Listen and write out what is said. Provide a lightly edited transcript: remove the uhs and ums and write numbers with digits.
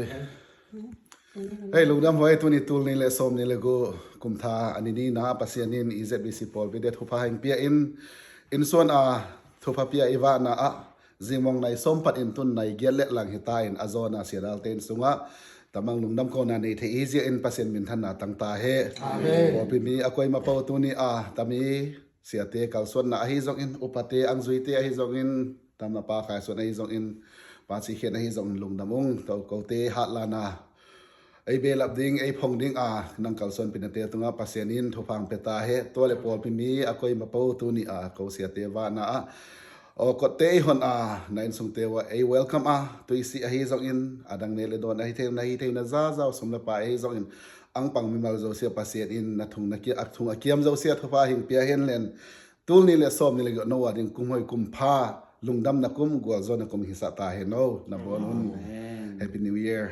ดิเฮ้ยลุงดำไว้ตัวนี้ตูลนี่แหละส้มนี่แหละกูกุมทาอันนี้นะปัสยานิน EZBC ปอลไปเดทุพาหิงเปียอินส่วนทุพาเปียอีวานะจิมองในส้มปัดอินตุนในเกียรเละหลังหิตาอินอาโซนาเสียดาลเตนสุงะตมังลุงดำโคนาในเทอีเซียอินปัสยานินทันนาตั้งตาเฮพอพิมีอากวยมาเป่าตัวนี้ตามีเสียเตกัลส่วนนะฮิจงอินอุปเตอังซุยเตฮิจงอินตามนาปาขายส่วนฮิจงอินปาสิเขียนฮิจงลุงดำองเตาเกาเตฮัดลานาไอเบลับดิงไอพงดิงนังกัลส่วนเป็นเตตุงะปัสยานินทุพังเปตาเฮตัวเลปอลพิมีอากวยมาเป่าตัวนี้เกาเสียเตวานะก็เตยหอนในสงเตว่าไอเวลคัมตัวสิฮิจงอินดังเนเลดอนไอเทนะซาซาสมละปาฮิจงอินอังปังมิมาลโจเซียปัสยานินนัทุงนักเกียอักทุงอักเกียมโจเซียทุพาหิงเปียเฮนเลนตูลนี่แหละส้มนี่แหละก็นวดิงกุมหอยกุมพาลุงดำนักกุมกัวโซนักกุมหิสตาเฮโนนับบอนุน Happy New Year